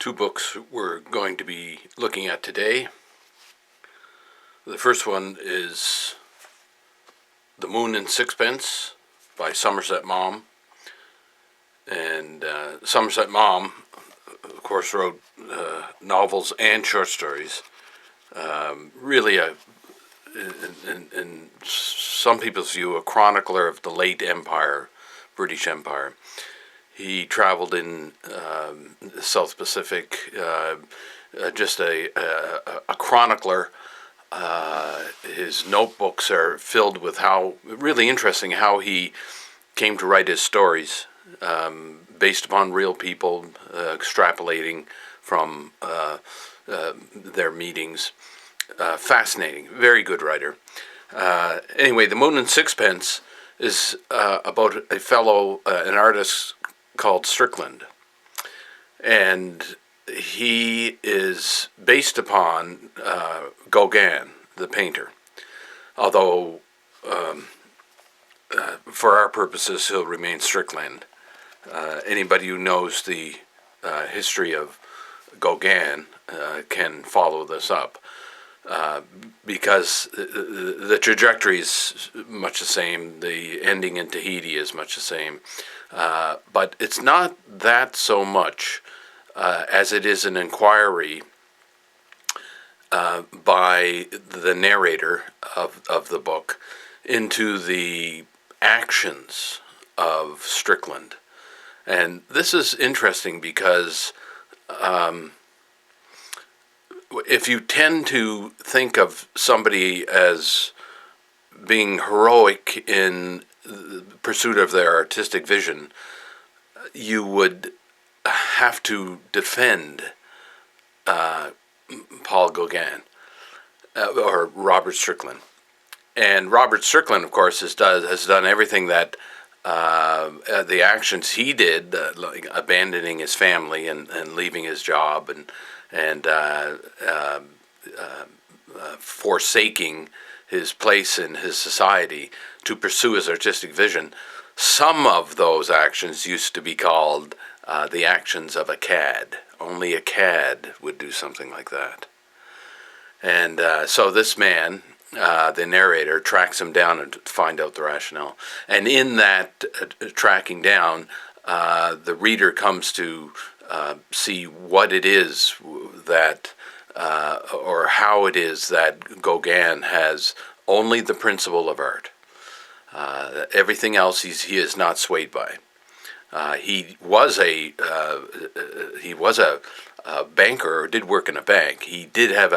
Two books we're going to be looking at today. The first one is The Moon and Sixpence by Somerset Maugham. And Somerset Maugham, of course, wrote novels and short stories. Really, in some people's view, a chronicler of the late Empire, British Empire. He traveled in the South Pacific, just a chronicler. His notebooks are filled with really interesting how he came to write his stories, based upon real people, extrapolating from their meetings. Fascinating, very good writer. Anyway, The Moon and Sixpence is about a fellow, an artist called Strickland, and he is based upon Gauguin, the painter, although for our purposes he'll remain Strickland. Anybody who knows the history of Gauguin can follow this up, because the trajectory is much the same, the ending in Tahiti is much the same, but it's not that so much as it is an inquiry by the narrator of the book into the actions of Strickland. And this is interesting because if you tend to think of somebody as being heroic in the pursuit of their artistic vision, you would have to defend Paul Gauguin, or Robert Strickland. And Robert Strickland, of course, has done everything that the actions he did, like abandoning his family and leaving his job and forsaking his place in his society to pursue his artistic vision. Some of those actions used to be called the actions of a cad. Only a cad would do something like that. And so this man, the narrator, tracks him down and to find out the rationale. And in that tracking down, the reader comes to see what it is that, or how it is that Gauguin has only the principle of art. Everything else he is not swayed by. He was a banker, or did work in a bank. He did have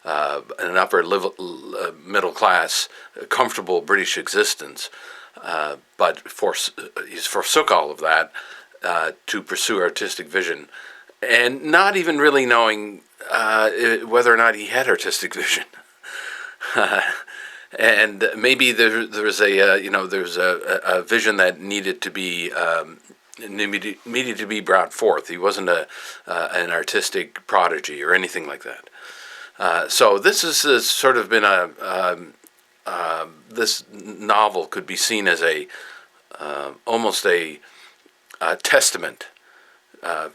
an upper middle class, comfortable British existence, but he forsook all of that to pursue artistic vision, and not even really knowing whether or not he had artistic vision. And maybe there was a vision that needed to be brought forth. He wasn't an artistic prodigy or anything like that. So this has sort of been this novel could be seen as almost a testament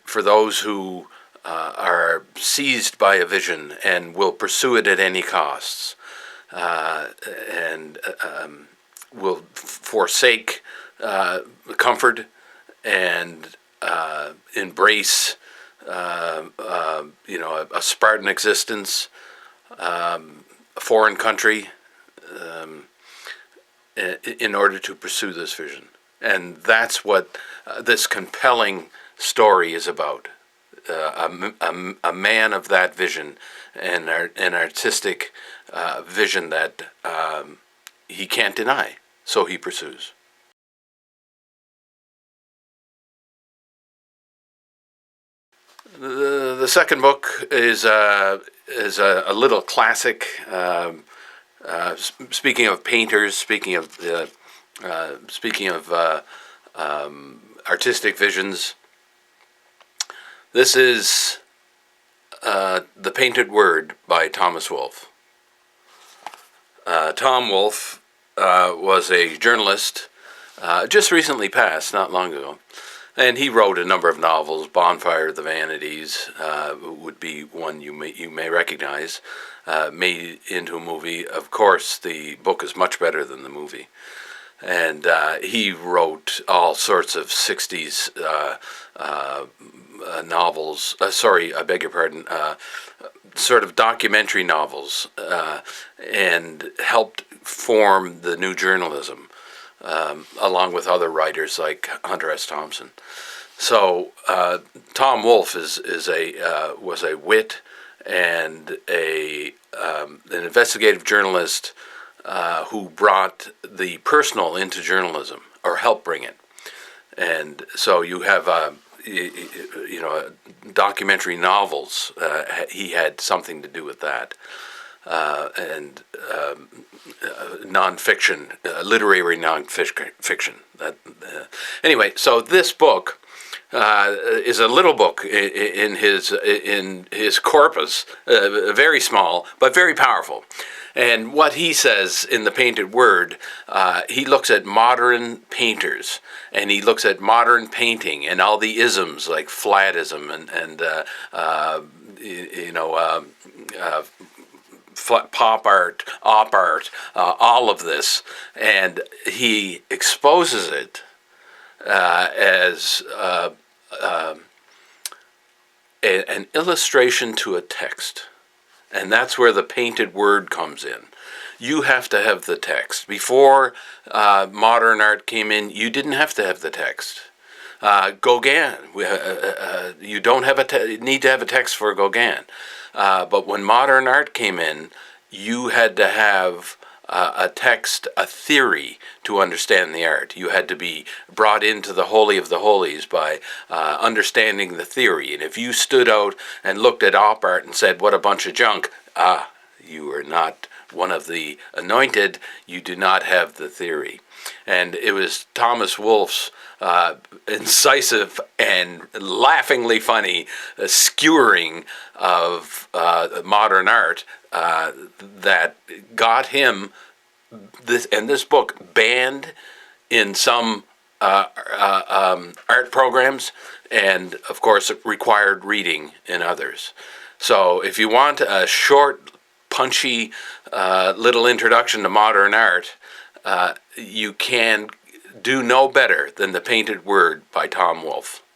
for those who are seized by a vision and will pursue it at any costs, and will forsake comfort and embrace a Spartan existence, a foreign country, in order to pursue this vision. And that's what this compelling story is about. A man of that vision, and an artistic vision that he can't deny, so he pursues. The second book is a little classic. Speaking of painters, speaking of artistic visions, this is The Painted Word by Thomas Wolfe. Tom Wolfe was a journalist, just recently passed, not long ago, And he wrote a number of novels. Bonfire of the Vanities would be one you may recognize, made into a movie. Of course, the book is much better than the movie. And he wrote all sorts of 60s novels. Sorry, I beg your pardon. Sort of documentary novels, and helped form the new journalism, along with other writers like Hunter S. Thompson. So Tom Wolfe was a wit and an investigative journalist who brought the personal into journalism, or helped bring it. And so you have documentary novels. He had something to do with that, and nonfiction, literary nonfiction. Anyway, so this book is a little book in his corpus, very small but very powerful. And what he says in The Painted Word, he looks at modern painters, and he looks at modern painting and all the isms like flatism and pop art, op art, all of this, and he exposes it as an illustration to a text. And that's where the painted word comes in. You have to have the text. Before modern art came in, you didn't have to have the text. Gauguin, you don't have need to have a text for Gauguin. But when modern art came in, you had to have a text, a theory to understand the art. You had to be brought into the Holy of the Holies by understanding the theory. And if you stood out and looked at op art and said, what a bunch of junk, you were not one of the anointed. You do not have the theory. And it was Thomas Wolfe's incisive and laughingly funny skewering of modern art that got him this book banned in some art programs, and of course required reading in others. So if you want a short, punchy little introduction to modern art, you can do no better than The Painted Word by Tom Wolfe.